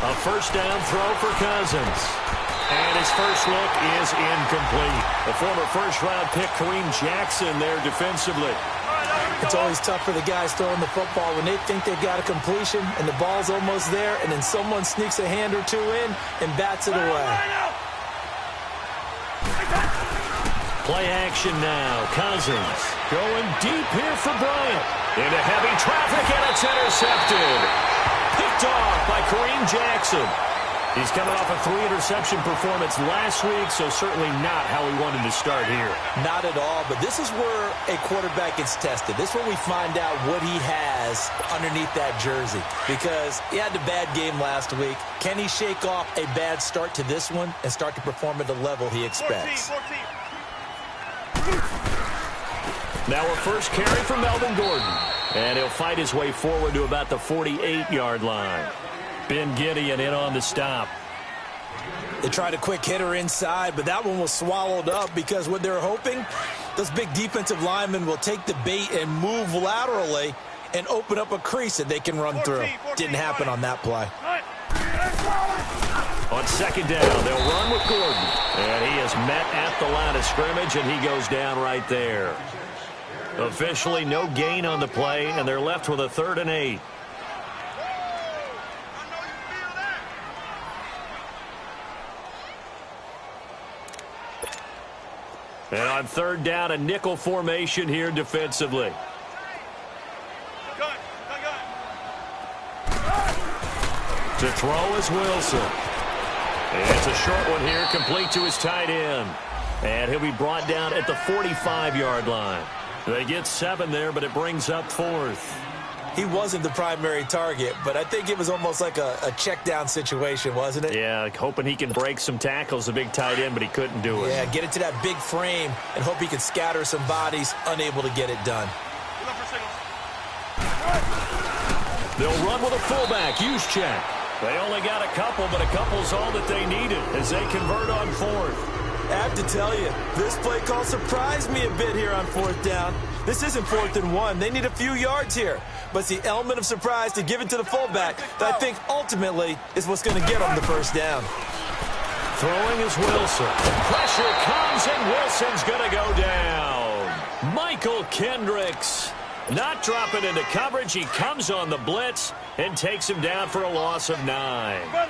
A first down throw for Cousins. And his first look is incomplete. The former first-round pick, Kareem Jackson, there defensively. It's always tough for the guys throwing the football when they think they've got a completion and the ball's almost there, and then someone sneaks a hand or two in and bats it away. Play action now. Cousins going deep here for Bryant. Into heavy traffic, and it's intercepted. Picked off by Kareem Jackson. He's coming off a 3-interception performance last week, so certainly not how he wanted to start here. Not at all, but this is where a quarterback gets tested. This is where we find out what he has underneath that jersey, because he had a bad game last week. Can he shake off a bad start to this one and start to perform at the level he expects? Now a first carry for Melvin Gordon, and he'll fight his way forward to about the 48-yard line. Ben Gideon in on the stop. They tried a quick hitter inside, but that one was swallowed up because what they're hoping, those big defensive linemen will take the bait and move laterally and open up a crease that they can run through. Didn't happen on that play. On second down, they'll run with Gordon. And he is met at the line of scrimmage, and he goes down right there. Officially no gain on the play, and they're left with a 3rd and 8. And on 3rd down, a nickel formation here defensively. To throw is Wilson. And it's a short one here, complete to his tight end. And he'll be brought down at the 45-yard line. They get 7 there, but it brings up 4th. He wasn't the primary target, but I think it was almost like a check-down situation, wasn't it? Yeah, hoping he can break some tackles, a big tight end, but he couldn't do it. Yeah, get it to that big frame and hope he can scatter some bodies, unable to get it done. They'll run with a fullback, Juszczyk. They only got a couple, but a couple's all that they needed as they convert on 4th. I have to tell you, this play call surprised me a bit here on 4th down. This isn't 4th and 1. They need a few yards here. But it's the element of surprise to give it to the fullback that I think ultimately is what's going to get them the first down. Throwing is Wilson. Pressure comes, and Wilson's going to go down. Michael Kendricks not dropping into coverage. He comes on the blitz and takes him down for a loss of 9.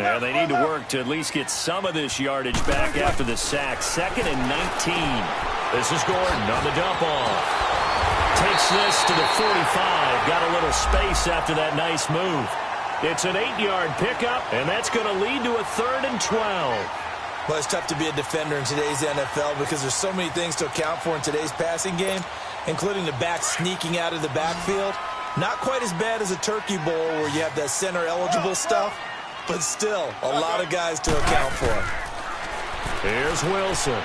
And they need to work to at least get some of this yardage back after the sack. 2nd and 19. This is Gordon on the dump off. Takes this to the 45. Got a little space after that nice move. It's an 8-yard pickup, and that's going to lead to a 3rd and 12. Well, it's tough to be a defender in today's NFL because there's so many things to account for in today's passing game, including the back sneaking out of the backfield. Not quite as bad as a turkey bowl where you have that center-eligible stuff, but still a lot of guys to account for. Here's Wilson.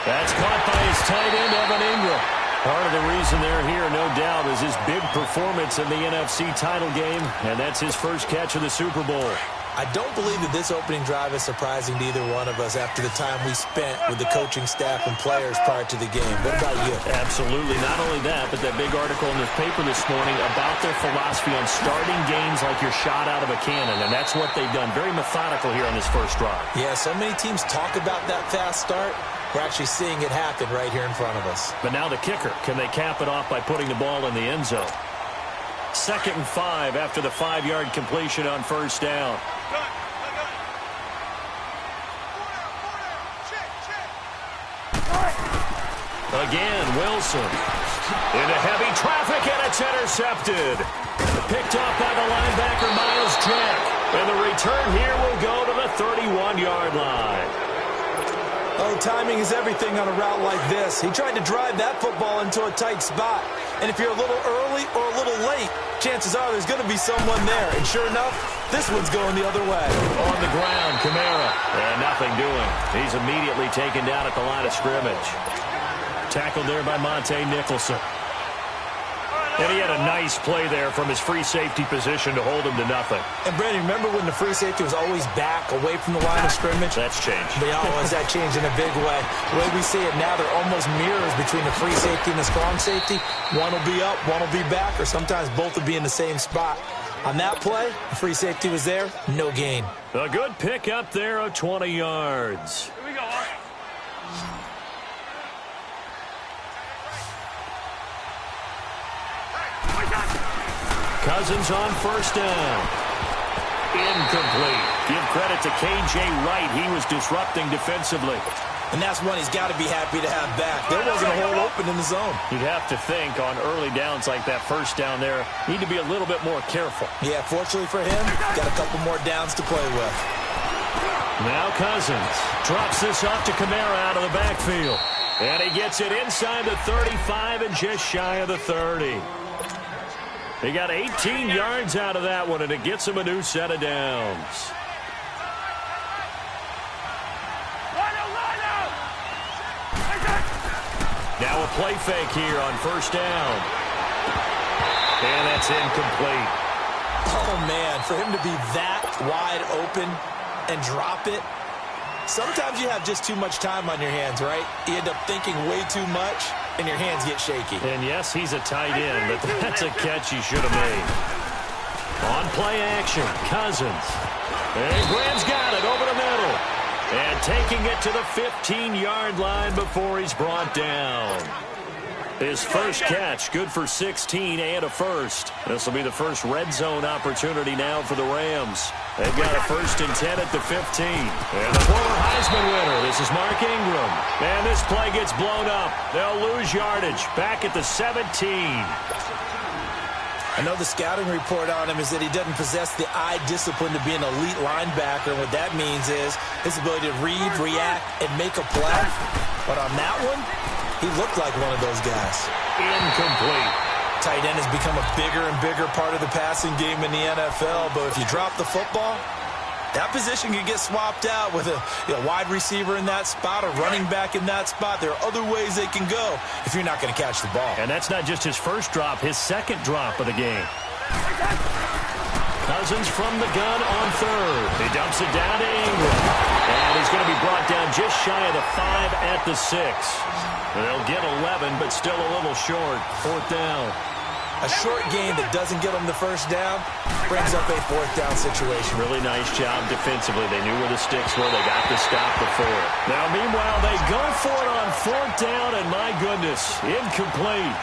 That's caught by his tight end, Evan Ingram. Part of the reason they're here, no doubt, is his big performance in the NFC title game, and that's his first catch of the Super Bowl. I don't believe that this opening drive is surprising to either one of us after the time we spent with the coaching staff and players prior to the game. What about you? Absolutely. Not only that, but that big article in the paper this morning about their philosophy on starting games like you're shot out of a cannon, and that's what they've done. Very methodical here on this first drive. Yeah, so many teams talk about that fast start. We're actually seeing it happen right here in front of us. But now the kicker. Can they cap it off by putting the ball in the end zone? 2nd and 5 after the 5-yard completion on first down. Again, Wilson. Into heavy traffic, and it's intercepted. Picked off by the linebacker, Miles Jack. And the return here will go to the 31-yard line. Oh, timing is everything on a route like this. He tried to drive that football into a tight spot. And if you're a little early or a little late, chances are there's going to be someone there. And sure enough, this one's going the other way. On the ground, Kamara. And nothing doing. He's immediately taken down at the line of scrimmage. Tackled there by Monte Nicholson. And he had a nice play there from his free safety position to hold him to nothing. And, Brandon, remember when the free safety was always back away from the line of scrimmage? That's changed. But has that changed in a big way? The way we see it now, they're almost mirrors between the free safety and the strong safety. One will be up, one will be back, or sometimes both will be in the same spot. On that play, the free safety was there, no gain. A good pick up there of 20 yards. Here we go. Cousins on first down. Incomplete. Give credit to K.J. Wright. He was disrupting defensively. And that's one he's got to be happy to have back. There wasn't a hole open in the zone. You'd have to think on early downs like that first down there, need to be a little bit more careful. Yeah, fortunately for him, got a couple more downs to play with. Now Cousins drops this off to Kamara out of the backfield. And he gets it inside the 35 and just shy of the 30. He got 18 yards out of that one, and it gets him a new set of downs. Now a play fake here on first down. And that's incomplete. Oh, man, for him to be that wide open and drop it. Sometimes you have just too much time on your hands, right? You end up thinking way too much, and your hands get shaky. And yes, he's a tight end, but that's a catch he should have made. On play action, Cousins. And Graham's got it over the middle. And taking it to the 15-yard line before he's brought down. His first catch, good for 16 and a first. This will be the first red zone opportunity now for the Rams. They've got a 1st and 10 at the 15. And the former Heisman winner, this is Mark Ingram. And this play gets blown up. They'll lose yardage back at the 17. I know the scouting report on him is that he doesn't possess the eye discipline to be an elite linebacker. What that means is his ability to read, react, and make a play. But on that one, he looked like one of those guys. Incomplete. Tight end has become a bigger and bigger part of the passing game in the NFL. But if you drop the football, that position can get swapped out with a wide receiver in that spot, a running back in that spot. There are other ways they can go if you're not going to catch the ball. And that's not just his first drop, his second drop of the game. Cousins from the gun on third. He dumps it down to Ingram. And he's going to be brought down just shy of the 5 at the 6. They'll get 11, but still a little short. 4th down. A short game that doesn't get them the first down brings up a 4th down situation. Really nice job defensively. They knew where the sticks were. They got the stop before. Now, meanwhile, they go for it on 4th down, and my goodness, incomplete.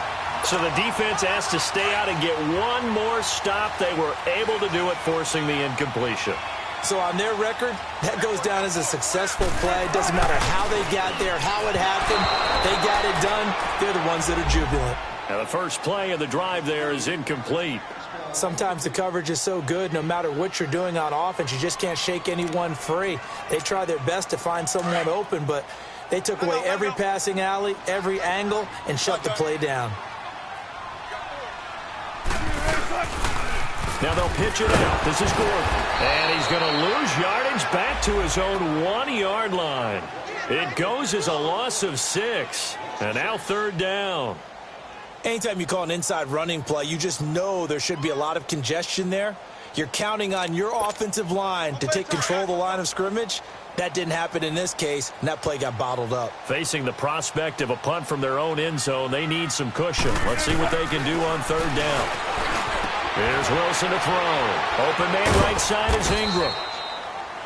So the defense has to stay out and get one more stop. They were able to do it, forcing the incompletion. So on their record, that goes down as a successful play. Doesn't matter how they got there, how it happened. They got it done. They're the ones that are jubilant. Now the first play of the drive there is incomplete. Sometimes the coverage is so good, no matter what you're doing on offense, you just can't shake anyone free. They try their best to find someone open, but they took away every passing alley, every angle, and shut the play down. Now they'll pitch it out. This is Gordon. And he's going to lose yardage back to his own 1-yard line. It goes as a loss of 6. And now 3rd down. Anytime you call an inside running play, you just know there should be a lot of congestion there. You're counting on your offensive line to take control of the line of scrimmage. That didn't happen in this case, and that play got bottled up. Facing the prospect of a punt from their own end zone, they need some cushion. Let's see what they can do on 3rd down. Here's Wilson to throw. Open man right side is Ingram.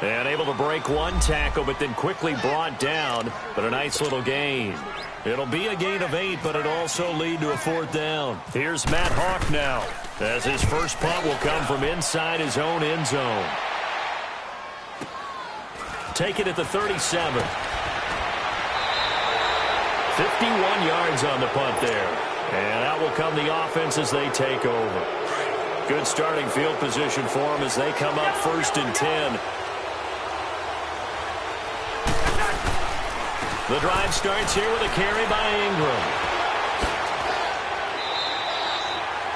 And able to break one tackle, but then quickly brought down. But a nice little gain. It'll be a gain of 8, but it'll also lead to a 4th down. Here's Matt Hawk now, as his first punt will come from inside his own end zone. Take it at the 37. 51 yards on the punt there. And out will come the offense as they take over. Good starting field position for them as they come up 1st and 10. The drive starts here with a carry by Ingram.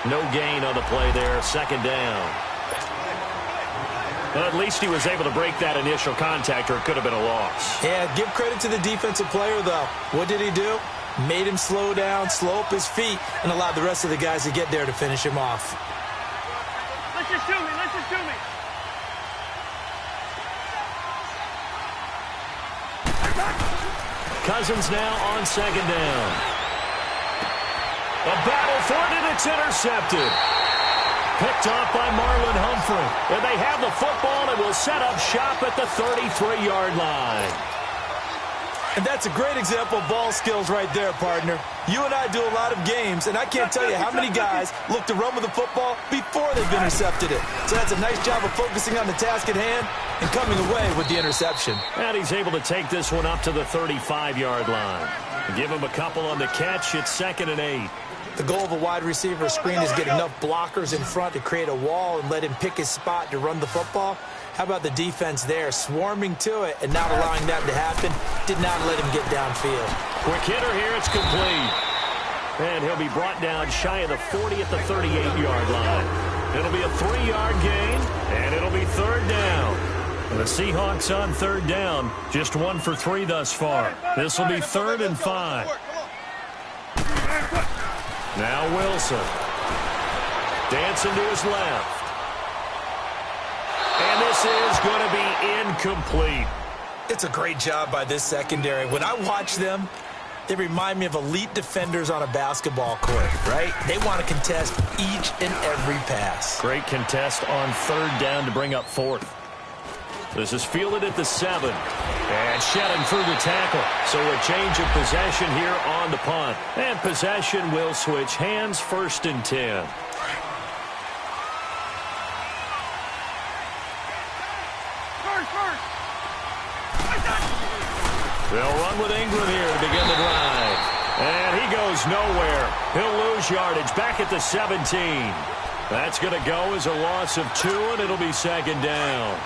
No gain on the play there, 2nd down. Well, at least he was able to break that initial contact, or it could have been a loss. Yeah, give credit to the defensive player, though. What did he do? Made him slow down, slow up his feet, and allowed the rest of the guys to get there to finish him off. Let's just shoot me. Let's just shoot me. Cousins now on 2nd down. A battle for it, and it's intercepted. picked off by Marlon Humphrey. And they have the football and will set up shop at the 33-yard line. And that's a great example of ball skills right there, partner. You and I do a lot of games, and I can't tell you how many guys look to run with the football before they've intercepted it. So that's a nice job of focusing on the task at hand and coming away with the interception. And he's able to take this one up to the 35-yard line. Give him a couple on the catch. It's 2nd and 8. The goal of a wide receiver screen is get enough blockers in front to create a wall and let him pick his spot to run the football. How about the defense there, swarming to it and not allowing that to happen? Did not let him get downfield. Quick hitter here, it's complete. And he'll be brought down shy of the 40 at the 38-yard line. It'll be a 3-yard gain, and it'll be 3rd down. And the Seahawks on 3rd down, just 1 for 3 thus far. This will be 3rd and 5. Now Wilson. Dancing to his left. And this is going to be incomplete. It's a great job by this secondary. When I watch them, they remind me of elite defenders on a basketball court, right? They want to contest each and every pass. Great contest on 3rd down to bring up 4th. This is fielded at the 7. And shedding through the tackle. So a change of possession here on the punt. And possession will switch hands, 1st and 10. They'll run with Ingram here to begin the drive. And he goes nowhere. He'll lose yardage back at the 17. That's going to go as a loss of 2, and it'll be 2nd down.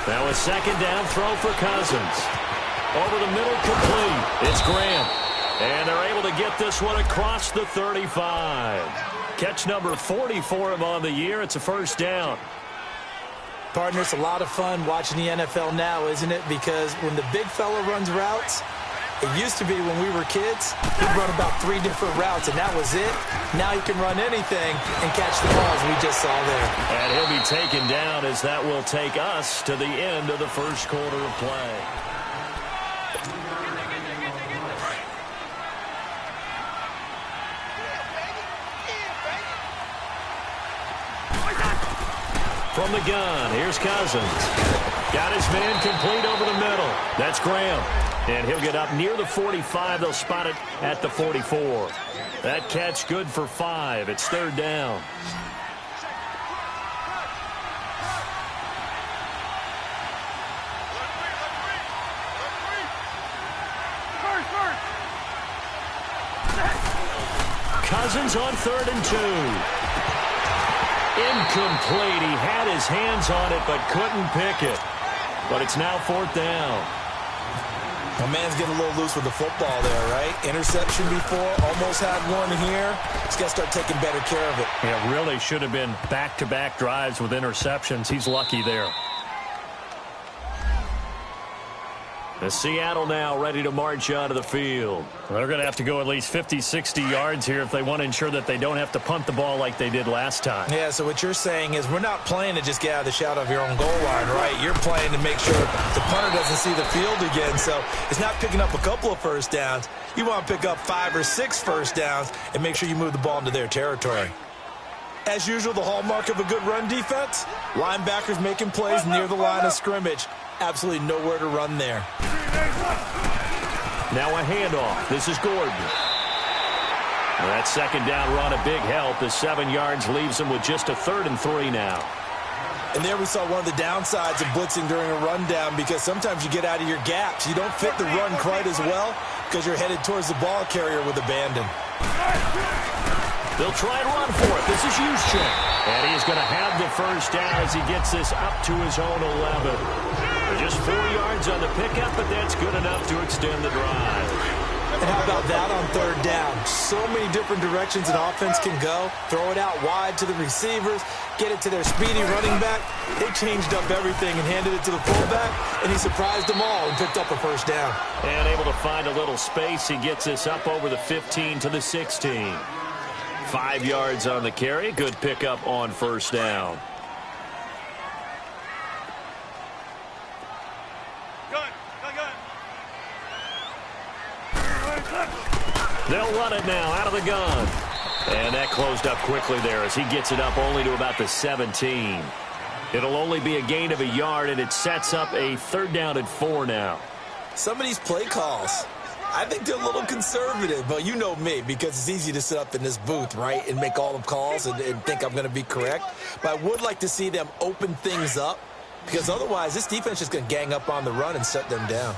Now a 2nd down throw for Cousins. Over the middle, complete. It's Graham. And they're able to get this one across the 35. Catch number 40 for him on the year. It's a 1st down. Partner, it's a lot of fun watching the NFL now, isn't it? Because when the big fella runs routes, it used to be when we were kids, he'd run about 3 different routes, and that was it. Now he can run anything and catch the balls we just saw there. And he'll be taken down as that will take us to the end of the 1st quarter of play. From the gun, here's Cousins. Got his man complete over the middle. That's Graham. And he'll get up near the 45. They'll spot it at the 44. That catch good for 5. It's 3rd down. Cousins on 3rd and 2. Incomplete. He had his hands on it but couldn't pick it. But it's now 4th down. My man's getting a little loose with the football there, right? Interception before, almost had one here. He's got to start taking better care of it. Yeah, really should have been back-to-back drives with interceptions. He's lucky there. The Seattle now ready to march onto the field. They're going to have to go at least 50, 60 yards here if they want to ensure that they don't have to punt the ball like they did last time. Yeah, so what you're saying is we're not playing to just get out of the shadow of your own goal line, right? You're playing to make sure the punter doesn't see the field again. So it's not picking up a couple of 1st downs. You want to pick up 5 or 6 1st downs and make sure you move the ball into their territory. As usual, the hallmark of a good run defense, linebackers making plays near the line of scrimmage. Absolutely nowhere to run there. Now a handoff. This is Gordon. That 2nd down run a big help. The 7 yards leaves him with just a 3rd and 3 now. And there we saw one of the downsides of blitzing during a rundown because sometimes you get out of your gaps. You don't fit the run quite as well because you're headed towards the ball carrier with abandon. They'll try and run for it. This is Juszczyk. And he's going to have the 1st down as he gets this up to his own 11. Just 4 yards on the pickup, but that's good enough to extend the drive. And how about that on 3rd down? So many different directions an offense can go. Throw it out wide to the receivers, get it to their speedy running back. They changed up everything and handed it to the fullback, and he surprised them all and picked up a 1st down. And able to find a little space. He gets this up over the 15 to the 16. 5 yards on the carry. Good pickup on 1st down. They'll run it now out of the gun. And that closed up quickly there as he gets it up only to about the 17. It'll only be a gain of a yard, and it sets up a 3rd down and 4 now. Some of these play calls, I think they're a little conservative, but you know me, because it's easy to sit up in this booth, right, and make all the calls and think I'm going to be correct. But I would like to see them open things up, because otherwise this defense is going to gang up on the run and shut them down.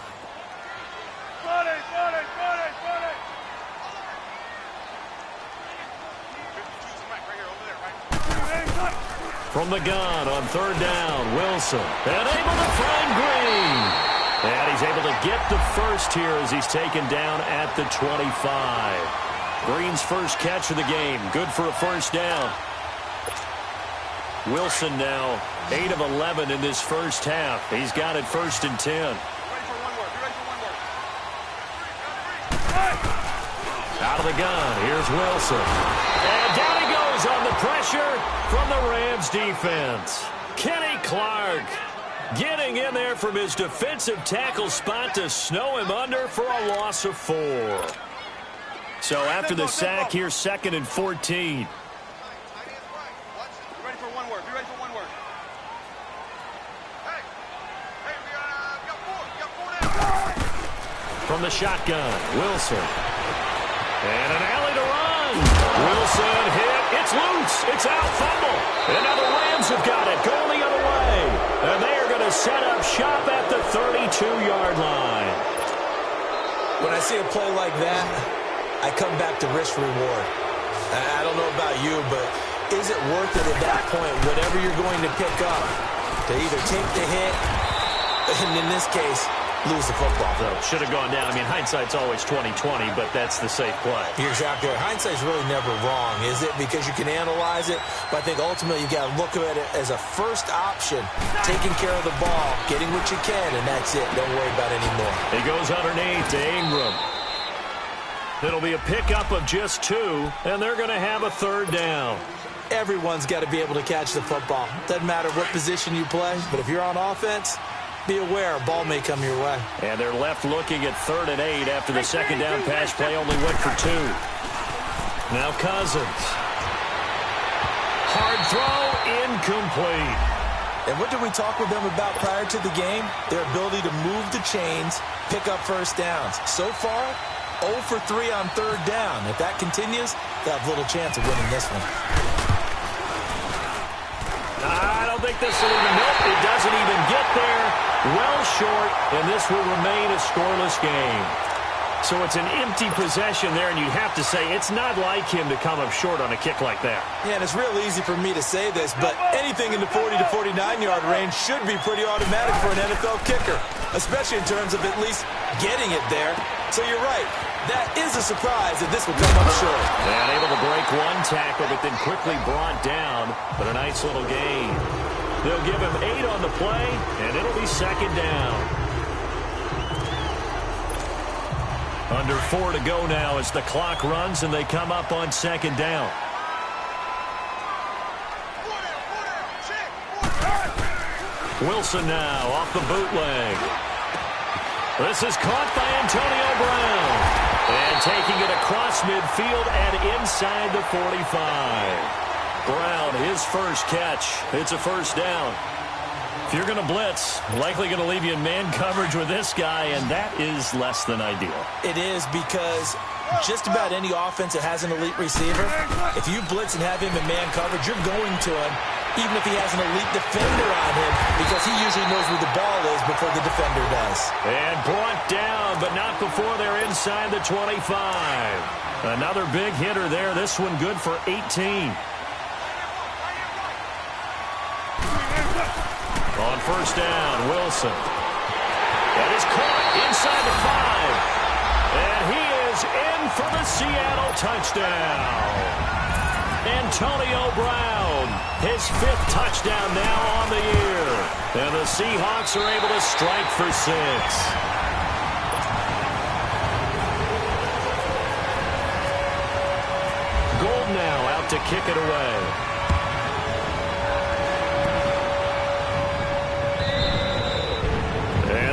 From the gun on 3rd down, Wilson. And able to find Green. And he's able to get the first here as he's taken down at the 25. Green's first catch of the game. Good for a 1st down. Wilson now 8 of 11 in this first half. He's got it 1st and 10. Out of the gun, here's Wilson. And down he goes on the pressure from the Rams defense. Kenny Clark getting in there from his defensive tackle spot to snow him under for a loss of 4. So after the sack, here's 2nd and 14. From the shotgun, Wilson. And an alley to run. Wilson hit. It's loose. It's out. Fumble. And now the Rams have got it. Going the other way. And they are going to set up shop at the 32-yard line. When I see a play like that, I come back to risk-reward. I don't know about you, but is it worth it at that point, whatever you're going to pick up, to either take the hit, and in this case, lose the football? So should have gone down. I mean, hindsight's always 20/20, but that's the safe play. You're exactly right. Hindsight's really never wrong, is it? Because you can analyze it, but I think ultimately you got to look at it as a first option, taking care of the ball, getting what you can, and that's it. Don't worry about it anymore. He goes underneath to Ingram. It'll be a pickup of just 2, and they're going to have a 3rd down. Everyone's got to be able to catch the football. Doesn't matter what position you play, but if you're on offense, be aware, a ball may come your way. And they're left looking at 3rd and 8 after the 2nd down pass play only went for 2. Now Cousins. Hard throw, incomplete. And what did we talk with them about prior to the game? Their ability to move the chains, pick up 1st downs. So far, 0 for 3 on 3rd down. If that continues, they'll have little chance of winning this one. I don't think this will even, nope, it doesn't even get there. Well short, and this will remain a scoreless game. So it's an empty possession there, and you'd have to say it's not like him to come up short on a kick like that. Yeah, and it's real easy for me to say this, but anything in the 40 to 49-yard range should be pretty automatic for an NFL kicker, especially in terms of at least getting it there. So you're right. That is a surprise that this will come up short. And able to break one tackle, but then quickly brought down. But a nice little gain. They'll give him 8 on the play, and it'll be 2nd down. Under 4 to go now as the clock runs, and they come up on 2nd down. Wilson now off the bootleg. This is caught by Antonio Brown. And taking it across midfield and inside the 45. Brown, his first catch. It's a 1st down. If you're going to blitz, likely going to leave you in man coverage with this guy, and that is less than ideal. It is, because just about any offense that has an elite receiver, if you blitz and have him in man coverage, you're going to him, even if he has an elite defender on him, because he usually knows where the ball is before the defender does. And brought down, but not before they're inside the 25. Another big hitter there. This one good for 18. On 1st down, Wilson. That is caught inside the 5. And he is in for the Seattle touchdown. Antonio Brown, his 5th touchdown now on the year. And the Seahawks are able to strike for 6. Gold now out to kick it away.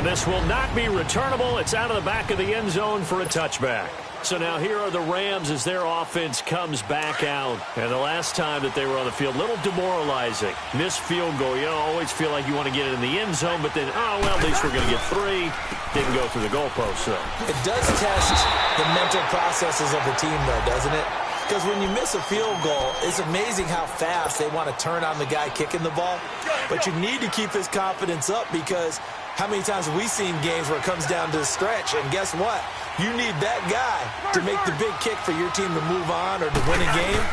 And this will not be returnable. It's out of the back of the end zone for a touchback. So now here are the Rams as their offense comes back out. And the last time that they were on the field, a little demoralizing. Missed field goal. You always feel like you want to get it in the end zone, but then, oh, well, at least we're going to get 3. Didn't go through the goalpost, though. It does test the mental processes of the team, though, doesn't it? Because when you miss a field goal, it's amazing how fast they want to turn on the guy kicking the ball. But you need to keep his confidence up, because how many times have we seen games where it comes down to the stretch, and guess what? You need that guy to make the big kick for your team to move on or to win a game.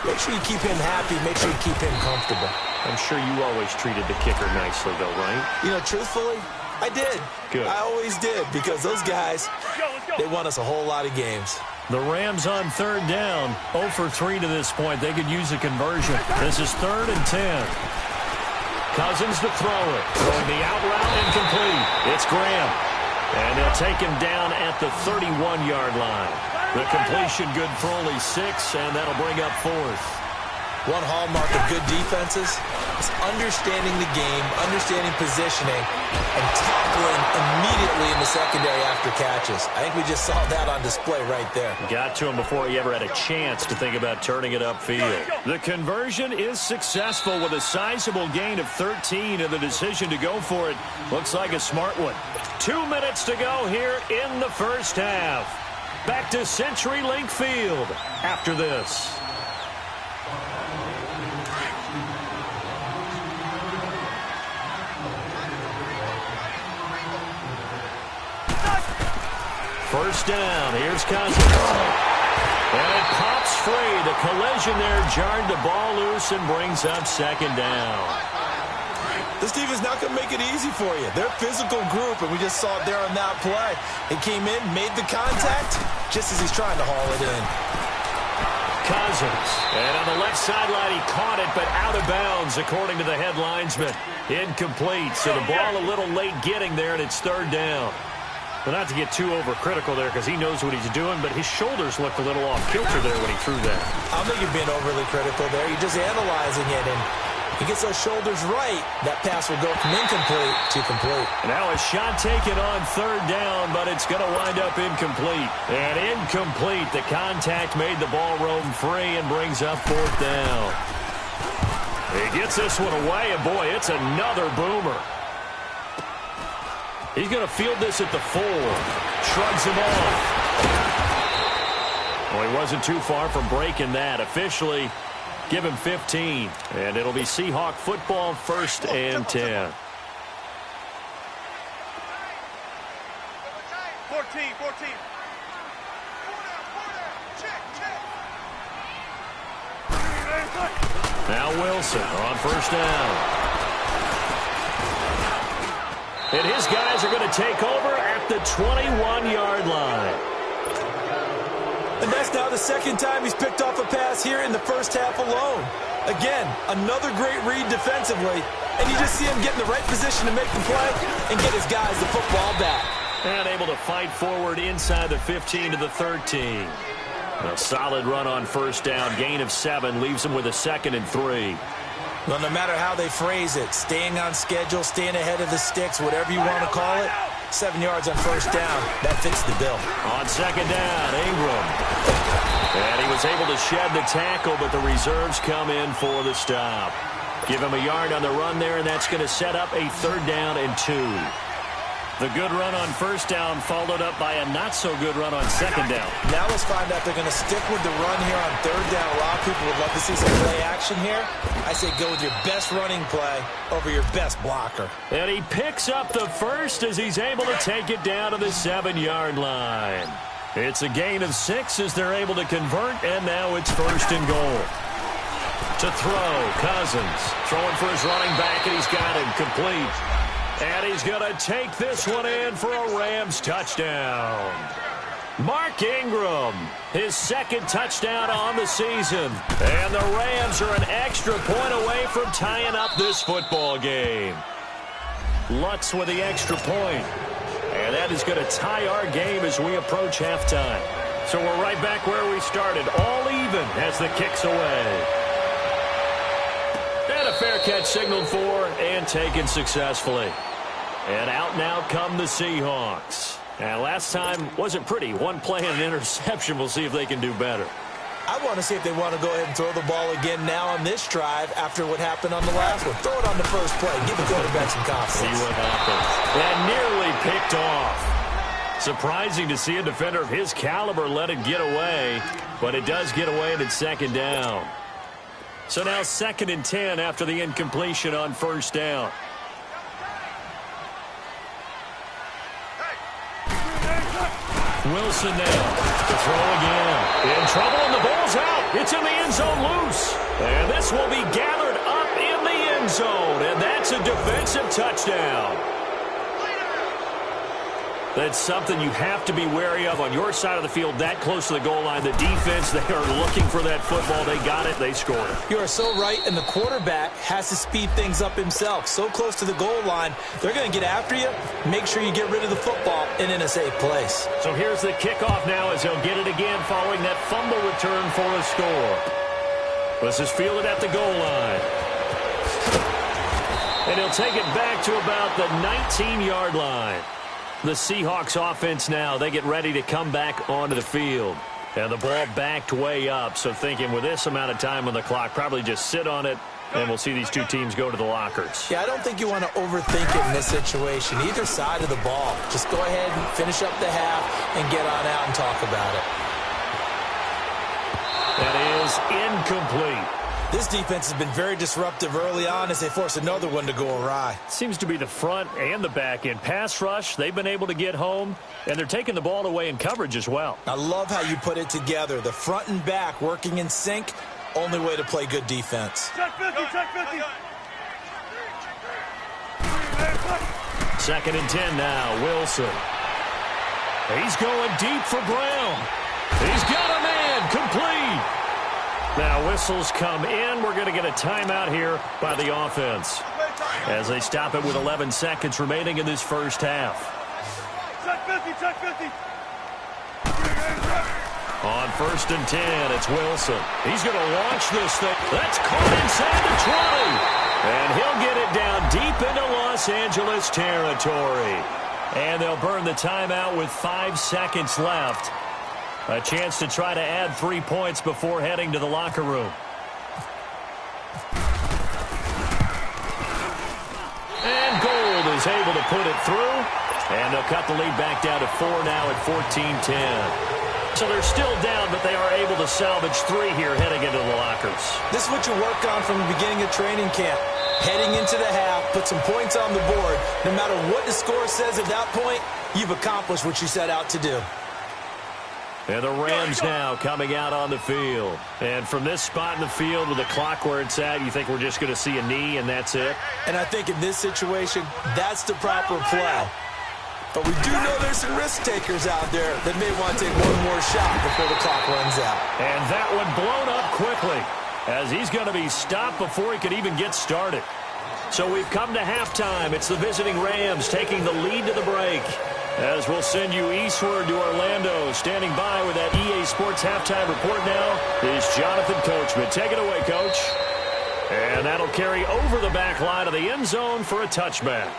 Make sure you keep him happy. Make sure you keep him comfortable. I'm sure you always treated the kicker nicely, though, right? You know, truthfully, I did. Good. I always did, because those guys, they won us a whole lot of games. The Rams on 3rd down, 0 for 3 to this point. They could use a conversion. This is 3rd and 10. Cousins to throw it. Throwing the out route, incomplete. It's Graham. And they'll take him down at the 31-yard line. The completion good for only 6, and that'll bring up 4th. One hallmark of good defenses is understanding the game, understanding positioning, and tackling immediately in the secondary after catches. I think we just saw that on display right there. Got to him before he ever had a chance to think about turning it upfield. The conversion is successful with a sizable gain of 13, and the decision to go for it looks like a smart one. 2 minutes to go here in the first half. Back to CenturyLink Field after this. First down, here's Cousins. And it pops free. The collision there jarred the ball loose and brings up 2nd down. This team is not going to make it easy for you. They're a physical group, and we just saw it there on that play. He came in, made the contact, just as he's trying to haul it in. Cousins. And on the left sideline, he caught it, but out of bounds, according to the head linesman. Incomplete. So the ball a little late getting there, and it's 3rd down. Well, not to get too overcritical there, because he knows what he's doing, but his shoulders looked a little off kilter there when he threw that. I don't think you're being overly critical there. You're just analyzing it, and he gets those shoulders right. That pass will go from incomplete to complete. Now a shot taken on 3rd down, but it's going to wind up incomplete. And incomplete. The contact made the ball roam free and brings up 4th down. He gets this one away, and boy, it's another boomer. He's going to field this at the 4. Shrugs him off. Well, he wasn't too far from breaking that. Officially, give him 15. And it'll be Seahawk football, 1st and 10. 14. Now Wilson on 1st down. And his guys are going to take over at the 21-yard line. And that's now the 2nd time he's picked off a pass here in the first half alone. Again, another great read defensively, and you just see him get in the right position to make the play and get his guys the football back. And able to fight forward inside the 15 to the 13. A solid run on 1st down. Gain of 7 leaves him with a 2nd and 3. Well, no matter how they phrase it, staying on schedule, staying ahead of the sticks, whatever you want to call it, 7 yards on 1st down, that fits the bill. On 2nd down, Ingram. And he was able to shed the tackle, but the reserves come in for the stop. Give him a yard on the run there, and that's going to set up a 3rd down and 2. The good run on 1st down followed up by a not-so-good run on 2nd down. Now let's find out they're going to stick with the run here on 3rd down. A lot of people would love to see some play action here. I say go with your best running play over your best blocker. And he picks up the 1st as he's able to take it down to the 7-yard line. It's a gain of 6 as they're able to convert, and now it's 1st and goal. To throw, Cousins. Throwing for his running back, and he's got him complete. And he's going to take this one in for a Rams touchdown. Mark Ingram, his 2nd touchdown on the season. And the Rams are an extra point away from tying up this football game. Lutz with the extra point. And that is going to tie our game as we approach halftime. So we're right back where we started, all even as the kick's away. And a fair catch signaled for and taken successfully. And out now come the Seahawks. And last time wasn't pretty. One play and an interception. We'll see if they can do better. I want to see if they want to go ahead and throw the ball again now on this drive after what happened on the last one. Throw it on the first play. Give the quarterback some confidence. See what happens. And nearly picked off. Surprising to see a defender of his caliber let it get away, but it does get away and it's second down. So now 2nd and 10 after the incompletion on first down. Wilson now to throw again. In trouble and the ball's out. It's in the end zone loose. And this will be gathered up in the end zone. And that's a defensive touchdown. That's something you have to be wary of on your side of the field that close to the goal line. The defense, they are looking for that football. They got it. They scored it. You are so right, and the quarterback has to speed things up himself. So close to the goal line, they're going to get after you. Make sure you get rid of the football and in a safe place. So here's the kickoff now as they'll get it again following that fumble return for a score. This is fielded at the goal line. And he'll take it back to about the 19-yard line. The Seahawks offense now, they get ready to come back onto the field. And the ball backed way up, so thinking with this amount of time on the clock, probably just sit on it, and we'll see these two teams go to the lockers. Yeah, I don't think you want to overthink it in this situation. Either side of the ball. Just go ahead and finish up the half and get on out and talk about it. That is incomplete. This defense has been very disruptive early on as they force another one to go awry. Seems to be the front and the back end. Pass rush, they've been able to get home, and they're taking the ball away in coverage as well. I love how you put it together. The front and back working in sync, only way to play good defense. Check 50, check 50. 2nd and 10 now, Wilson. He's going deep for Brown. He's got a man, complete. Now whistles come in. We're going to get a timeout here by the offense as they stop it with 11 seconds remaining in this first half. Check 50, check 50. On 1st and 10, it's Wilson. He's going to launch this thing. That's caught inside the 20. And he'll get it down deep into Los Angeles territory. And they'll burn the timeout with 5 seconds left. A chance to try to add 3 points before heading to the locker room. And Gold is able to put it through. And they'll cut the lead back down to 4 now at 14-10. So they're still down, but they are able to salvage 3 here heading into the lockers. This is what you work on from the beginning of training camp. Heading into the half, put some points on the board. No matter what the score says at that point, you've accomplished what you set out to do. And the Rams now coming out on the field. And from this spot in the field with the clock where it's at, you think we're just going to see a knee and that's it? And I think in this situation, that's the proper play. But we do know there's some risk takers out there that may want to take one more shot before the clock runs out. And that one blown up quickly as he's going to be stopped before he could even get started. So we've come to halftime. It's the visiting Rams taking the lead to the break. As we'll send you eastward to Orlando. Standing by with that EA Sports halftime report now is Jonathan Coachman. Take it away, Coach. And that'll carry over the back line of the end zone for a touchback.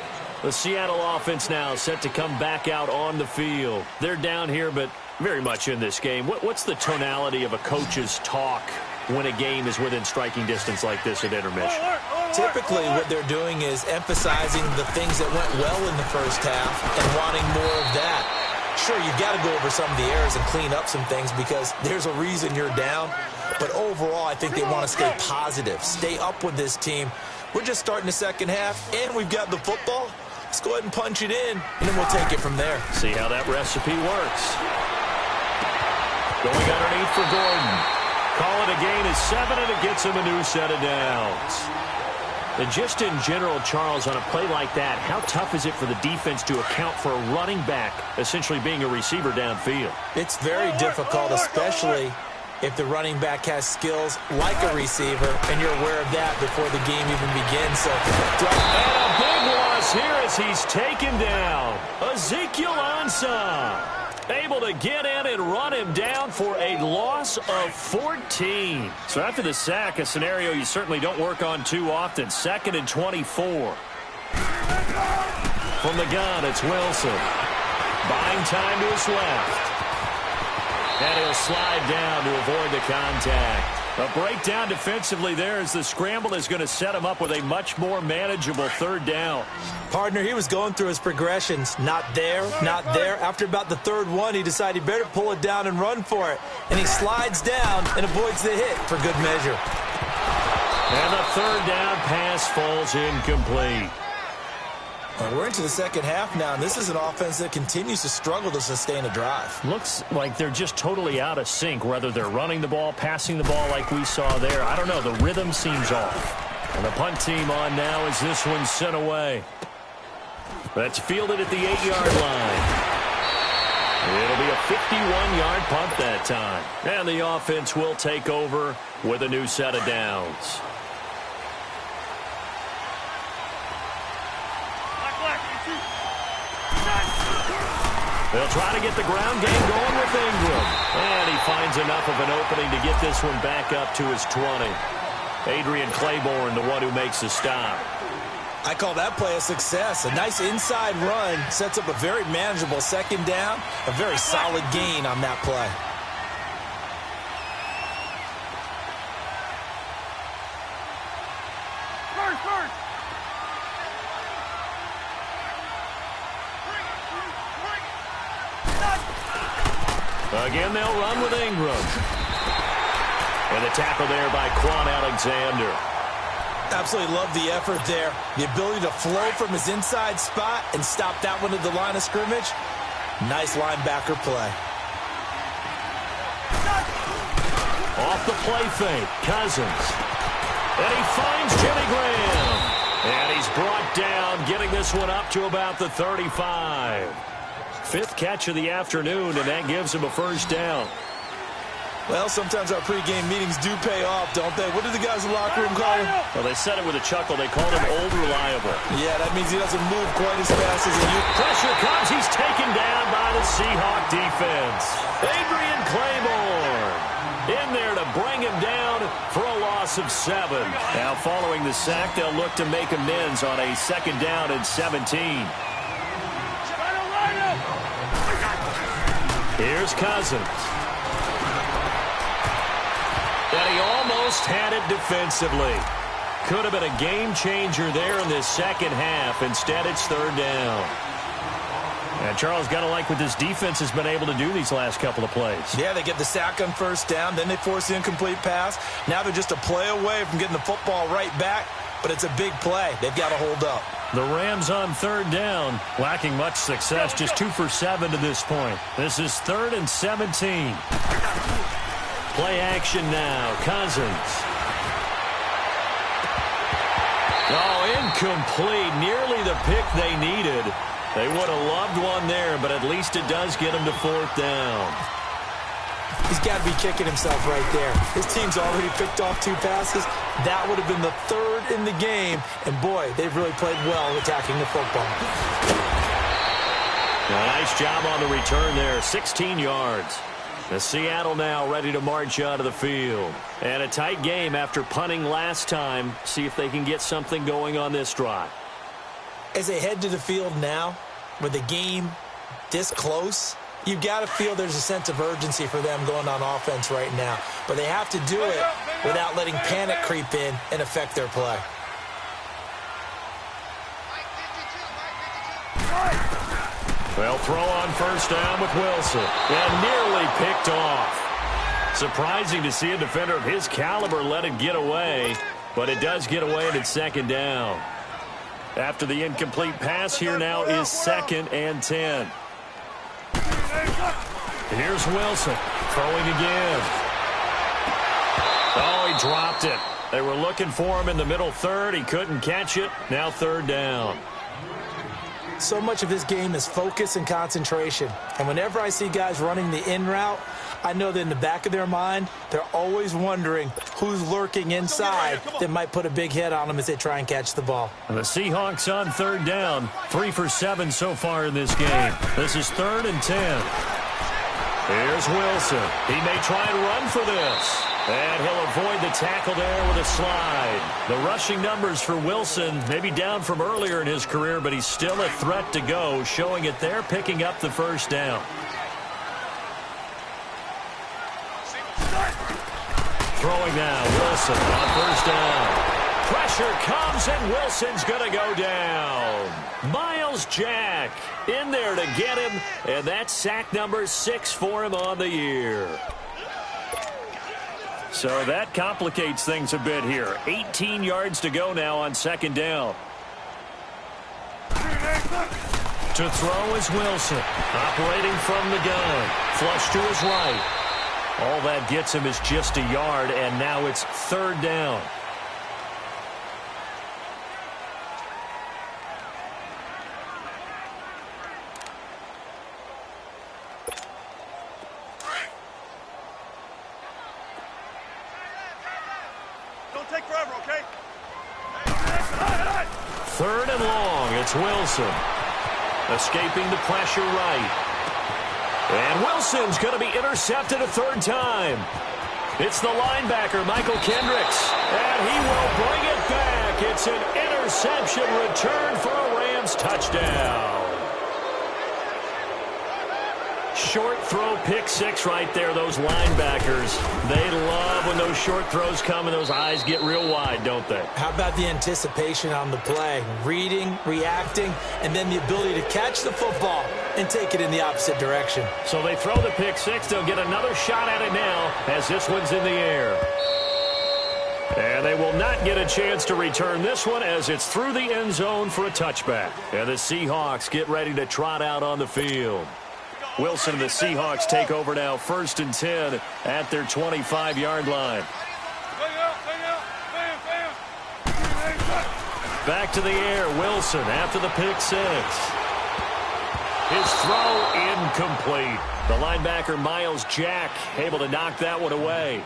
The Seattle offense now set to come back out on the field. They're down here, but very much in this game. What's the tonality of a coach's talk when a game is within striking distance like this at intermission? Typically, what they're doing is emphasizing the things that went well in the first half and wanting more of that. Sure, you've got to go over some of the errors and clean up some things because there's a reason you're down. But overall, I think they want to stay positive, stay up with this team. We're just starting the second half, and we've got the football. Let's go ahead and punch it in, and then we'll take it from there. See how that recipe works. Going underneath for Gordon. Call it a gain of 7, and it gets him a new set of downs. And just in general, Charles, on a play like that, how tough is it for the defense to account for a running back essentially being a receiver downfield? It's very difficult, especially if the running back has skills like a receiver, and you're aware of that before the game even begins. So, and a big loss here as he's taken down. Ezekiel Ansah able to get in and run him down for a loss of 14. So after the sack, a scenario you certainly don't work on too often. 2nd and 24. From the gun, it's Wilson. Buying time to his left. And he'll slide down to avoid the contact. A breakdown defensively there as the scramble is going to set him up with a much more manageable third down. Partner, he was going through his progressions. Not there, not there. After about the third one, he decided he better pull it down and run for it. And he slides down and avoids the hit for good measure. And the third down pass falls incomplete. We're into the second half now, and this is an offense that continues to struggle to sustain a drive. Looks like they're just totally out of sync, whether they're running the ball, passing the ball like we saw there. I don't know. The rhythm seems off. And the punt team on now as this one's sent away. That's fielded at the 8-yard line. It'll be a 51-yard punt that time. And the offense will take over with a new set of downs. They'll try to get the ground game going with Ingram. And he finds enough of an opening to get this one back up to his 20. Adrian Claiborne, the one who makes the stop. I call that play a success. A nice inside run sets up a very manageable second down. A very solid gain on that play. Again, they'll run with Ingram. And the tackle there by Quan Alexander. Absolutely love the effort there. The ability to flow from his inside spot and stop that one at the line of scrimmage. Nice linebacker play. Off the play fake, Cousins. And he finds Jimmy Graham. And he's brought down, getting this one up to about the 35. Fifth catch of the afternoon, and that gives him a first down. Well, sometimes our pregame meetings do pay off, don't they? What did the guys in the locker room call him? Well, they said it with a chuckle. They called him old reliable. Yeah, that means he doesn't move quite as fast as he used. Pressure comes. He's taken down by the Seahawk defense. Adrian Claiborne in there to bring him down for a loss of 7. Now, following the sack, they'll look to make amends on a second down and 17. Here's Cousins. And he almost had it defensively. Could have been a game changer there in this second half. Instead, it's third down. And Charles, got to like what this defense has been able to do these last couple of plays. Yeah, they get the sack on first down, then they force the incomplete pass. Now they're just a play away from getting the football right back, but it's a big play. They've got to hold up. The Rams on third down, lacking much success, just 2 for 7 to this point. This is 3rd and 17. Play action now, Cousins. Oh, incomplete, nearly the pick they needed. They would have loved one there, but at least it does get them to 4th down. He's got to be kicking himself right there. His team's already picked off 2 passes. That would have been the 3rd in the game. And, boy, they've really played well attacking the football. Nice job on the return there, 16 yards. The Seattle now ready to march out of the field. And a tight game after punting last time. See if they can get something going on this drive. As they head to the field now, with the game this close, you've got to feel there's a sense of urgency for them going on offense right now. But they have to do it without letting panic creep in and affect their play. They'll throw on first down with Wilson. And nearly picked off. Surprising to see a defender of his caliber let it get away. But it does get away and it's second down. After the incomplete pass, here now is 2nd and 10. Here's Wilson throwing again. Oh, he dropped it. They were looking for him in the middle third. He couldn't catch it. Now 3rd down. So much of this game is focus and concentration. And whenever I see guys running the in route, I know that in the back of their mind, they're always wondering who's lurking inside that might put a big hit on them as they try and catch the ball. And the Seahawks on 3rd down, 3 for 7 so far in this game. This is 3rd and 10. Here's Wilson. He may try and run for this. And he'll avoid the tackle there with a slide. The rushing numbers for Wilson may be down from earlier in his career, but he's still a threat to go, showing it there, picking up the first down. Throwing now, Wilson on first down. Pressure comes, and Wilson's going to go down. Miles Jack in there to get him, and that's sack number 6 for him on the year. So that complicates things a bit here. 18 yards to go now on second down. To throw is Wilson, operating from the gun. Flush to his right. All that gets him is just a yard, and now it's third down. Don't take forever, okay? Third and long, it's Wilson. Escaping the pressure right. And Wilson's going to be intercepted a third time. It's the linebacker, Michael Kendricks. And he will bring it back. It's an interception return for a Rams touchdown. Short throw, pick six right there, those linebackers. They love when those short throws come and those eyes get real wide, don't they? How about the anticipation on the play? Reading, reacting, and then the ability to catch the football and take it in the opposite direction. So they throw the pick six. They'll get another shot at it now as this one's in the air. And they will not get a chance to return this one as it's through the end zone for a touchback. And the Seahawks get ready to trot out on the field. Wilson and the Seahawks take over now, 1st and 10 at their 25-yard line. Back to the air, Wilson after the pick six. His throw incomplete. The linebacker, Miles Jack, able to knock that one away.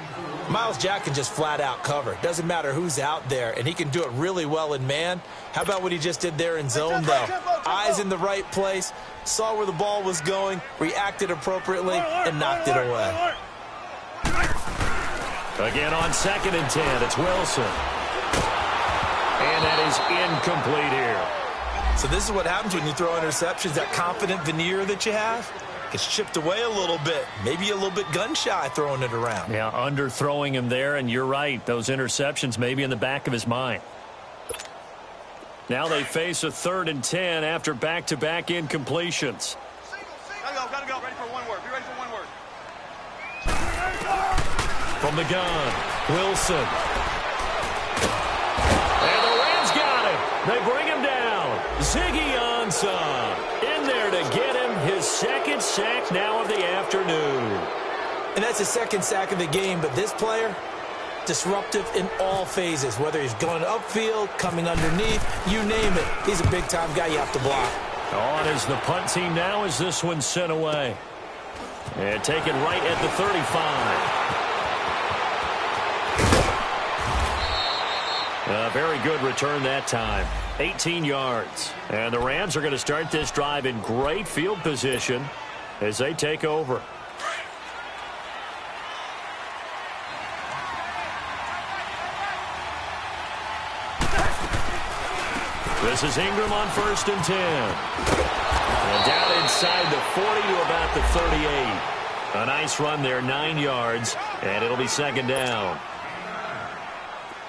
Miles Jack can just flat out cover. Doesn't matter who's out there, and he can do it really well in man. How about what he just did there in zone, though? Eyes in the right place, saw where the ball was going, reacted appropriately, and knocked it away. Again on 2nd and 10, it's Wilson. And that is incomplete here. So this is what happens when you throw interceptions. That confident veneer that you have gets chipped away a little bit. Maybe a little bit gun-shy throwing it around. Yeah, underthrowing him there, and you're right. Those interceptions may be in the back of his mind. Now they face a 3rd and 10 after back-to-back incompletions. Gotta go. Ready for one word. Be ready for one word. From the gun, Wilson. And the Rams got him. They bring him down. Ziggy Ansah in there to get him his 2nd sack now of the afternoon. And that's his 2nd sack of the game, but this player, disruptive in all phases, whether he's going upfield, coming underneath, you name it. He's a big-time guy you have to block. On is the punt team now as this one's sent away. And taken right at the 35. A very good return that time. 18 yards. And the Rams are going to start this drive in great field position as they take over. This is Ingram on 1st and 10. And down inside the 40 to about the 38. A nice run there, 9 yards, and it'll be 2nd down.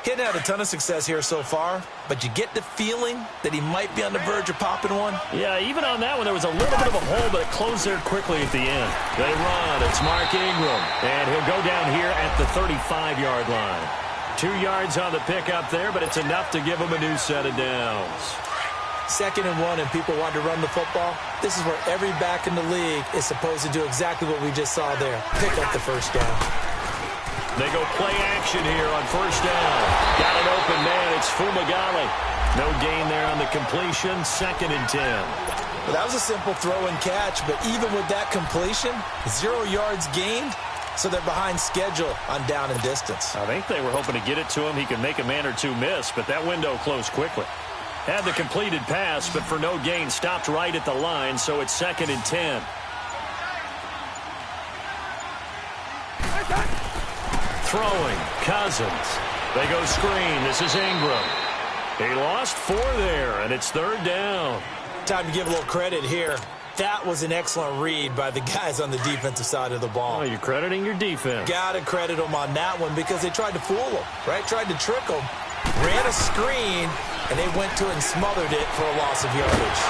He hadn't had a ton of success here so far, but you get the feeling that he might be on the verge of popping one. Yeah, even on that one, there was a little bit of a hole, but it closed there quickly at the end. They run. It's Mark Ingram, and he'll go down here at the 35-yard line. 2 yards on the pickup there, but it's enough to give him a new set of downs. 2nd and 1, and people want to run the football. This is where every back in the league is supposed to do exactly what we just saw there. Pick up the first down. They go play action here on 1st down. Got an open man. It's Fumagalli. No gain there on the completion. 2nd and 10. Well, that was a simple throw and catch, but even with that completion, 0 yards gained, so they're behind schedule on down and distance. I think they were hoping to get it to him. He could make a man or two miss, but that window closed quickly. Had the completed pass, but for no gain, stopped right at the line, so it's 2nd and 10. Throwing, Cousins. They go screen. This is Ingram. He lost 4 there, and it's 3rd down. Time to give a little credit here. That was an excellent read by the guys on the defensive side of the ball. Oh, you're crediting your defense. Got to credit them on that one because they tried to fool them, right? Tried to trick them. Ran a screen, and they went to it and smothered it for a loss of yardage.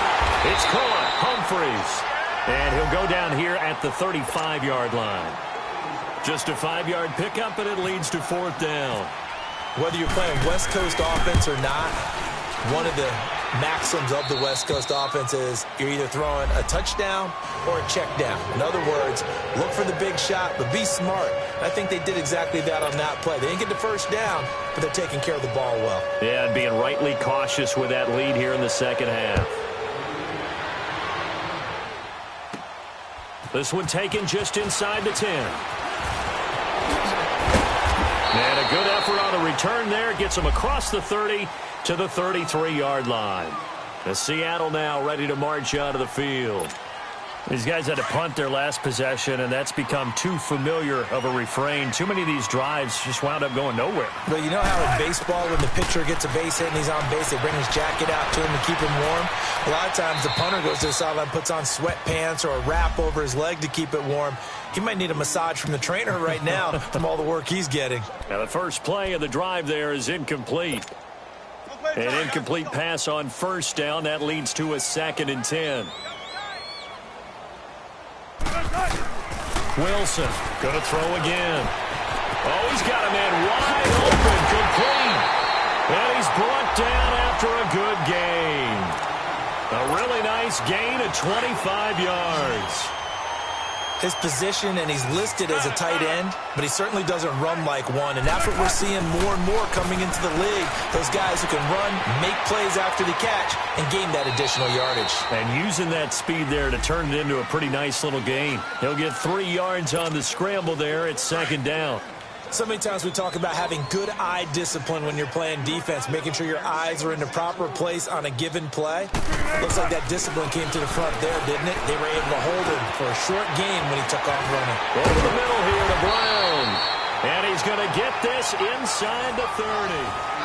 It's caught. Humphreys. And he'll go down here at the 35-yard line. Just a 5-yard pickup, and it leads to 4th down. Whether you're playing West Coast offense or not, one of the maxims of the West Coast offense is you're either throwing a touchdown or a check down. In other words, look for the big shot, but be smart. I think they did exactly that on that play. They didn't get the first down, but they're taking care of the ball well. Yeah, and being rightly cautious with that lead here in the second half. This one taken just inside the 10. And a good effort on the return there. Gets him across the 30 to the 33-yard line. The Seattle now ready to march out of the field. These guys had to punt their last possession, and that's become too familiar of a refrain. Too many of these drives just wound up going nowhere. But you know how in baseball, when the pitcher gets a base hit and he's on base, they bring his jacket out to him to keep him warm? A lot of times the punter goes to the sideline, puts on sweatpants or a wrap over his leg to keep it warm. He might need a massage from the trainer right now from all the work he's getting. Now the first play of the drive there is incomplete. An incomplete pass on 1st down. That leads to a 2nd and 10. Wilson going to throw again. Oh, he's got a man wide open, complete. And he's brought down after a good gain. A really nice gain of 25 yards. His position, and he's listed as a tight end, but he certainly doesn't run like one, and that's what we're seeing more and more coming into the league. Those guys who can run, make plays after the catch, and gain that additional yardage. And using that speed there to turn it into a pretty nice little gain. He'll get 3 yards on the scramble there at 2nd down. So many times we talk about having good eye discipline when you're playing defense, making sure your eyes are in the proper place on a given play. Looks like that discipline came to the front there, didn't it? They were able to hold him for a short game when he took off running. Over the middle here to Brown. And he's going to get this inside the 30.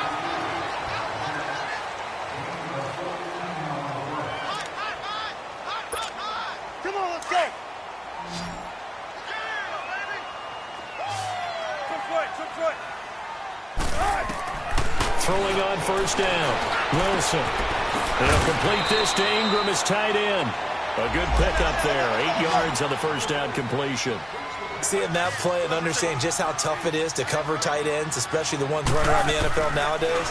Throwing on 1st down. Wilson. They'll complete this to Ingram as tight end. A good pickup there. 8 yards on the 1st down completion. Seeing that play and understanding just how tough it is to cover tight ends, especially the ones running around the NFL nowadays,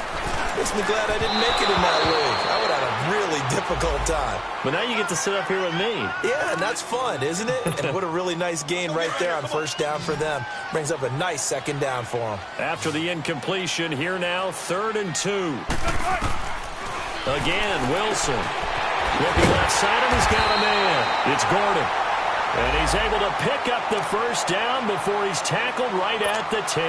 makes me glad I didn't make it in that league. I would have had a really difficult time. But now you get to sit up here with me. Yeah, and that's fun, isn't it? And what a really nice gain right there on 1st down for them. Brings up a nice 2nd down for them. After the incompletion, here now, 3rd and 2. Again, Wilson. Looking left side, and he's got a man. It's Gordon. And he's able to pick up the 1st down before he's tackled right at the 10.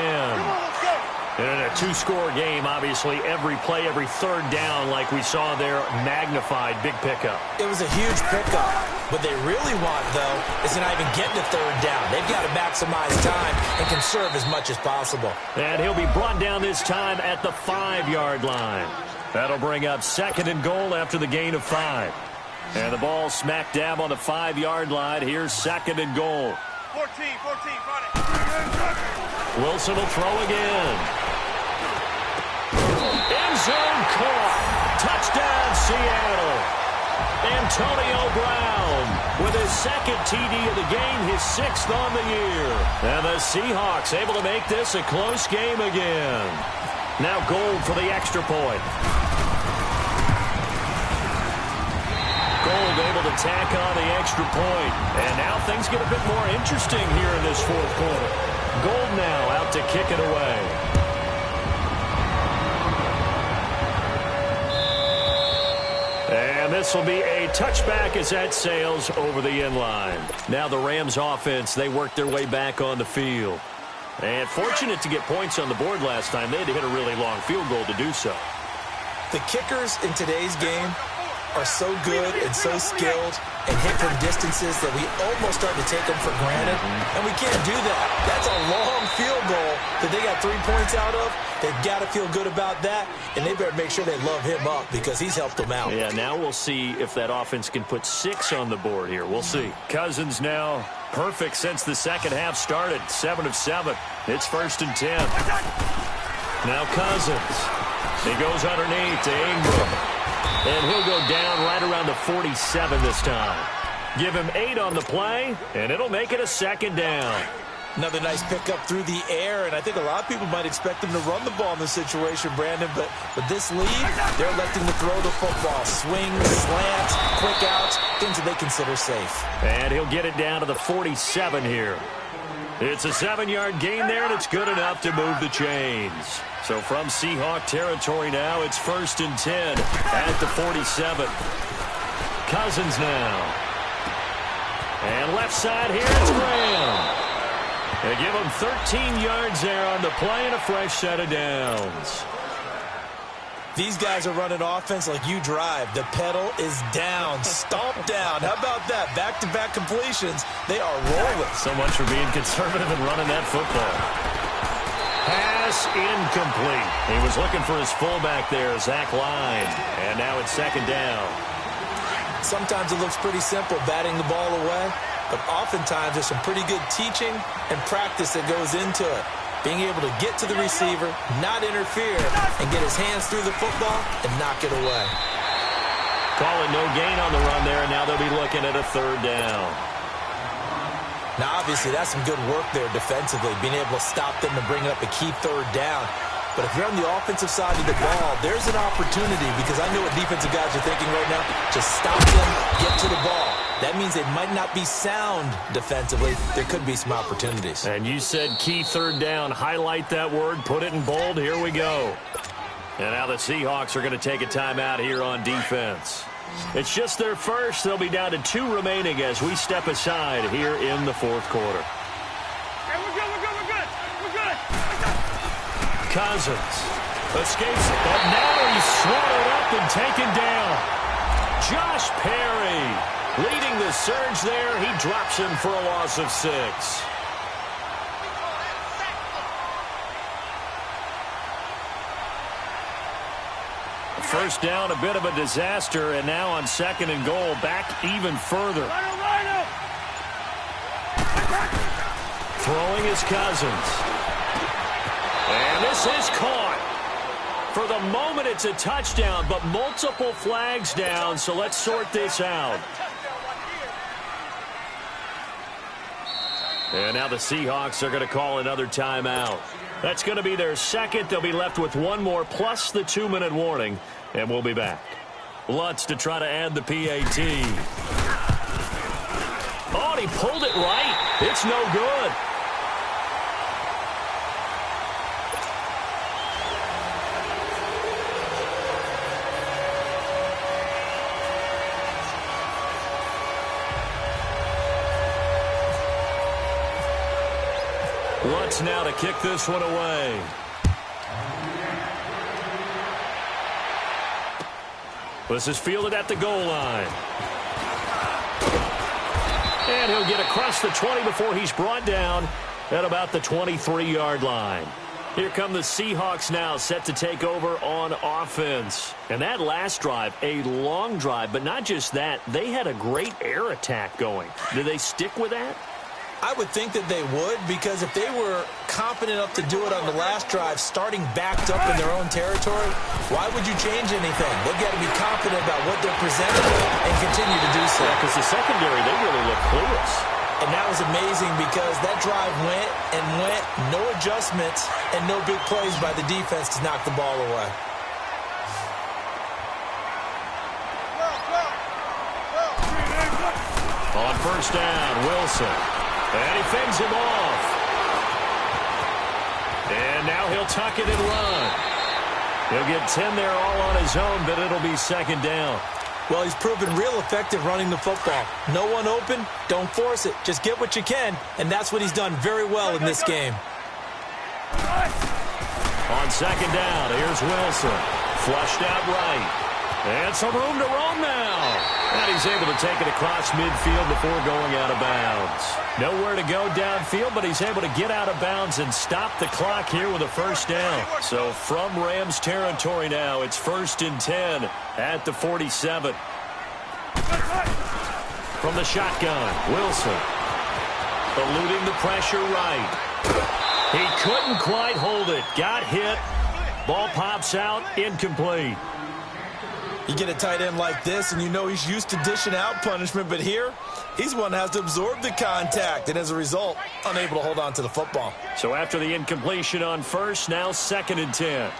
And in a 2-score game, obviously, every play, every 3rd down, like we saw there, magnified, big pickup. It was a huge pickup. What they really want, though, is to not even get to 3rd down. They've got to maximize time and conserve as much as possible. And he'll be brought down this time at the 5-yard line. That'll bring up 2nd and goal after the gain of 5. And the ball smack dab on the 5-yard line. Here's 2nd and goal. 14, run it. Wilson will throw again. End zone caught. Touchdown, Seattle. Antonio Brown with his 2nd TD of the game, his 6th on the year. And the Seahawks able to make this a close game again. Now Gold for the extra point. Gold able to tack on the extra point. And now things get a bit more interesting here in this 4th quarter. Gold now out to kick it away. And this will be a touchback as that sails over the end line. Now the Rams offense, they work their way back on the field. And fortunate to get points on the board last time. They had to hit a really long field goal to do so. The kickers in today's game are so good and so skilled and hit from distances that we almost start to take them for granted. And we can't do that. That's a long field goal that they got 3 points out of, they've got to feel good about that, and they better make sure they love him up because he's helped them out. Yeah, now we'll see if that offense can put 6 on the board here. We'll see. Cousins now perfect since the second half started. 7 of 7. It's 1st and 10. Now Cousins. He goes underneath to Ingram. And he'll go down right around the 47 this time. Give him 8 on the play, and it'll make it a 2nd down. Another nice pickup through the air, and I think a lot of people might expect him to run the ball in this situation, Brandon, but with this lead, they're electing to throw the football. Swings, slants, quick outs, things that they consider safe. And he'll get it down to the 47 here. It's a 7-yard gain there, and it's good enough to move the chains. So from Seahawk territory now, it's 1st and 10 at the 47. Cousins now. And left side here, it's Graham. They give him 13 yards there on the play and a fresh set of downs. These guys are running offense like you drive. The pedal is down, stomp down. How about that? Back-to-back completions. They are rolling. So much for being conservative and running that football. Pass incomplete. He was looking for his fullback there, Zach Line. And now it's 2nd down. Sometimes it looks pretty simple, batting the ball away. But oftentimes there's some pretty good teaching and practice that goes into it. Being able to get to the receiver, not interfere, and get his hands through the football and knock it away. Call it no gain on the run there, and now they'll be looking at a 3rd down. Now, obviously, that's some good work there defensively, being able to stop them and bring up a key 3rd down. But if you're on the offensive side of the ball, there's an opportunity because I know what defensive guys are thinking right now. Just stop them, get to the ball. That means they might not be sound defensively. There could be some opportunities. And you said key 3rd down. Highlight that word. Put it in bold. Here we go. And now the Seahawks are going to take a timeout here on defense. It's just their first. They'll be down to 2 remaining as we step aside here in the 4th quarter. Hey, we're good. Cousins escapes, but now he's swallowed up and taken down. Josh Perry leading the surge there. He drops him for a loss of 6. First down, a bit of a disaster, and now on 2nd and goal, back even further. Throwing is Cousins. And this is caught. For the moment, it's a touchdown, but multiple flags down, so let's sort this out. And now the Seahawks are going to call another timeout. That's going to be their 2nd. They'll be left with 1 more plus the 2-minute warning, and we'll be back. Lutz to try to add the PAT. Oh, and he pulled it right. It's no good. Lutz now to kick this one away. This is fielded at the goal line. And he'll get across the 20 before he's brought down at about the 23-yard line. Here come the Seahawks now, set to take over on offense. And that last drive, a long drive, but not just that. They had a great air attack going. Do they stick with that? I would think that they would, because if they were confident enough to do it on the last drive, starting backed up in their own territory, why would you change anything? They've got to be confident about what they're presented and continue to do so. Yeah, because the secondary, they really look clueless. And that was amazing because that drive went and went, no adjustments, and no big plays by the defense to knock the ball away. On 1st down, Wilson. And he fends him off. And now he'll tuck it and run. He'll get 10 there all on his own, but it'll be 2nd down. Well, he's proven real effective running the football. No one open, don't force it. Just get what you can, and that's what he's done very well in this game. On 2nd down, here's Wilson. Flushed out right. And some room to roam now. And he's able to take it across midfield before going out of bounds. Nowhere to go downfield, but he's able to get out of bounds and stop the clock here with a first down. So from Rams territory now, it's 1st and 10 at the 47. From the shotgun, Wilson. Eluding the pressure right. He couldn't quite hold it. Got hit. Ball pops out, incomplete. You get a tight end like this, and you know he's used to dishing out punishment, but here, he's one that has to absorb the contact, and as a result, unable to hold on to the football. So after the incompletion on first, now 2nd and 10.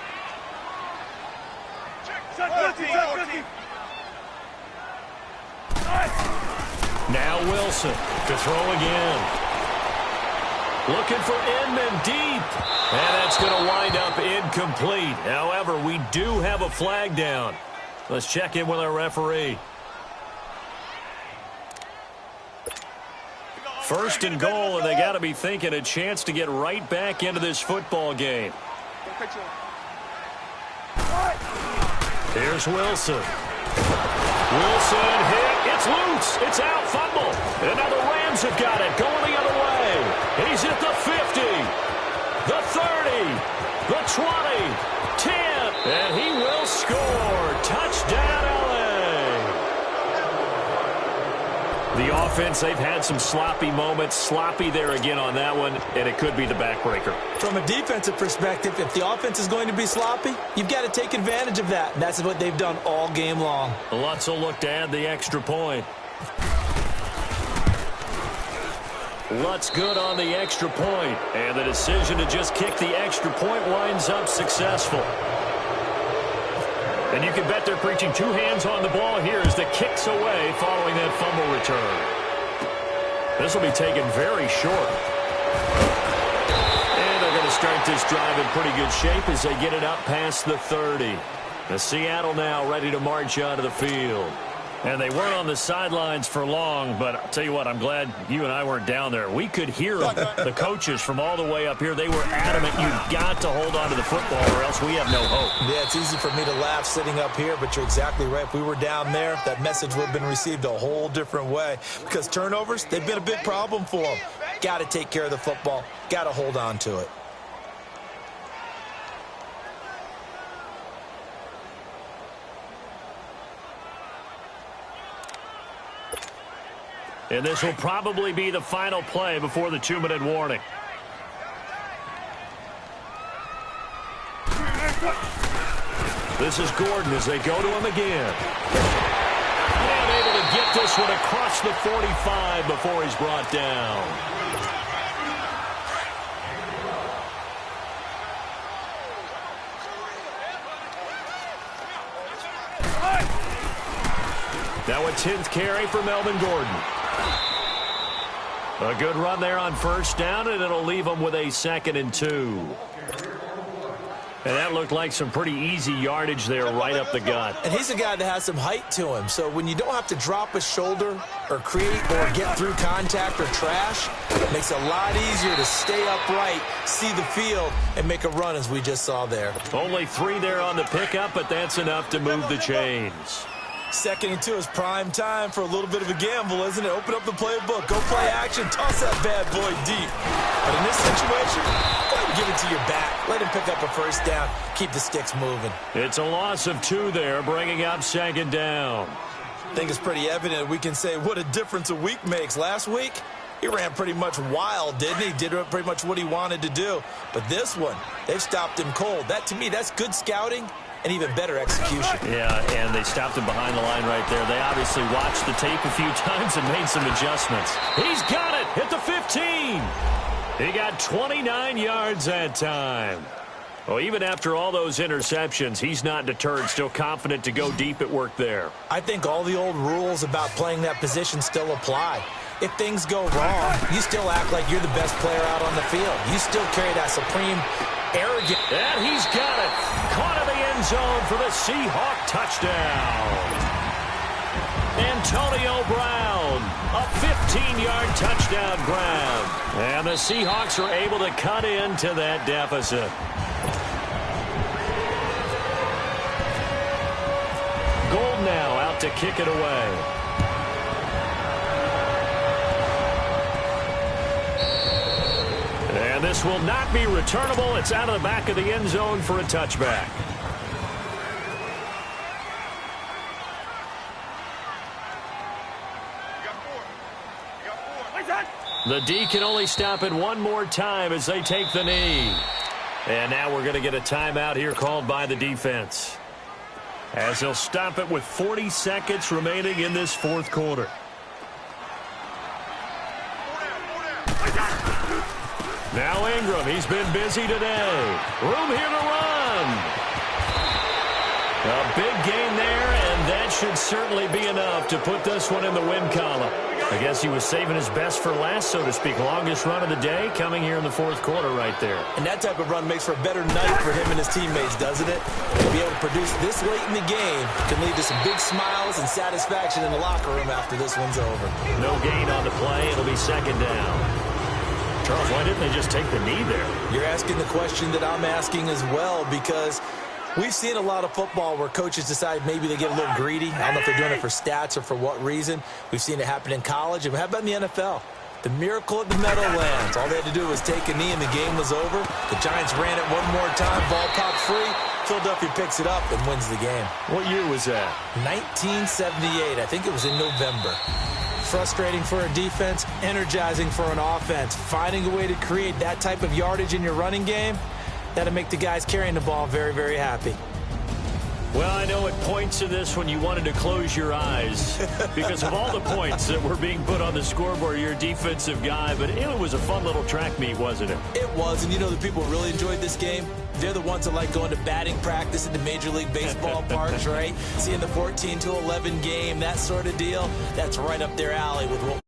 Now Wilson to throw again. Looking for Inman deep. And that's going to wind up incomplete. However, we do have a flag down. Let's check in with our referee. 1st and goal, and they got to be thinking a chance to get right back into this football game. Here's Wilson. Wilson hit. It's loose. It's out. Fumble. And now the Rams have got it. Going the other way. He's at the 50. The 30. The 20. 10. And he will score. Touchdown, L.A. The offense, they've had some sloppy moments. Sloppy there again on that one, and it could be the backbreaker. From a defensive perspective, if the offense is going to be sloppy, you've got to take advantage of that. And that's what they've done all game long. Lutz will look to add the extra point. Lutz good on the extra point, and the decision to just kick the extra point winds up successful. And you can bet they're preaching 2 hands on the ball here as the kick's away following that fumble return. This will be taken very short. And they're going to start this drive in pretty good shape as they get it up past the 30. The Seattle now ready to march onto the field. And they weren't on the sidelines for long, but I'll tell you what, I'm glad you and I weren't down there. We could hear the coaches from all the way up here. They were adamant, you've got to hold on to the football or else we have no hope. Yeah, it's easy for me to laugh sitting up here, but you're exactly right. If we were down there, that message would have been received a whole different way. Because turnovers, they've been a big problem for them. Got to take care of the football. Got to hold on to it. And this will probably be the final play before the 2-minute warning. This is Gordon as they go to him again. And able to get this one across the 45 before he's brought down. Now a 10th carry for Melvin Gordon. A good run there on first down, and it'll leave them with a 2nd and 2. And that looked like some pretty easy yardage there right up the gut. And he's a guy that has some height to him. So when you don't have to drop a shoulder or create or get through contact or trash, it makes it a lot easier to stay upright, see the field, and make a run as we just saw there. Only 3 there on the pickup, but that's enough to move the chains. 2nd and 2 is prime time for a little bit of a gamble, isn't it? Open up the playbook, go play action, toss that bad boy deep. But in this situation, go ahead and give it to your back. Let him pick up a first down, keep the sticks moving. It's a loss of 2 there, bringing up 2nd down. I think it's pretty evident we can say what a difference a week makes. Last week, he ran pretty much wild, didn't he? Did pretty much what he wanted to do. But this one, they've stopped him cold. That, to me, that's good scouting and even better execution. Yeah, and they stopped him behind the line right there. They obviously watched the tape a few times and made some adjustments. He's got it at the 15. He got 29 yards that time. Well, even after all those interceptions, he's not deterred, still confident to go deep at work there. I think all the old rules about playing that position still apply. If things go wrong, you still act like you're the best player out on the field. You still carry that supreme arrogance. And he's got it. Caught in the end zone for the Seahawk touchdown. Antonio Brown, a 15-yard touchdown grab. And the Seahawks are able to cut into that deficit. Gold now out to kick it away. And this will not be returnable. It's out of the back of the end zone for a touchback. The D can only stop it one more time as they take the knee. And now we're going to get a timeout here called by the defense, as he'll stop it with 40 seconds remaining in this fourth quarter. Now Ingram, he's been busy today. Room here to run. A big gain there, and that should certainly be enough to put this one in the win column. I guess he was saving his best for last, so to speak. Longest run of the day coming here in the fourth quarter right there. And that type of run makes for a better night for him and his teammates, doesn't it? To be able to produce this late in the game can lead to some big smiles and satisfaction in the locker room after this one's over. No gain on the play. It'll be second down. Charles, why didn't they just take the knee there? You're asking the question that I'm asking as well, because we've seen a lot of football where coaches decide maybe they get a little greedy. I don't know if they're doing it for stats or for what reason. We've seen it happen in college. And how about in the NFL? The miracle at the Meadowlands. All they had to do was take a knee and the game was over. The Giants ran it one more time. Ball popped free. Philadelphia picks it up and wins the game. What year was that? 1978. I think it was in November. Frustrating for a defense, energizing for an offense. Finding a way to create that type of yardage in your running game, that'll make the guys carrying the ball very, very happy. Well, I know at points in this when you wanted to close your eyes because of all the points that were being put on the scoreboard, you're a defensive guy, but it was a fun little track meet, wasn't it? It was, and you know the people who really enjoyed this game? They're the ones that like going to batting practice at the Major League Baseball parks, right? Seeing the 14-11 game, that sort of deal, that's right up their alley with what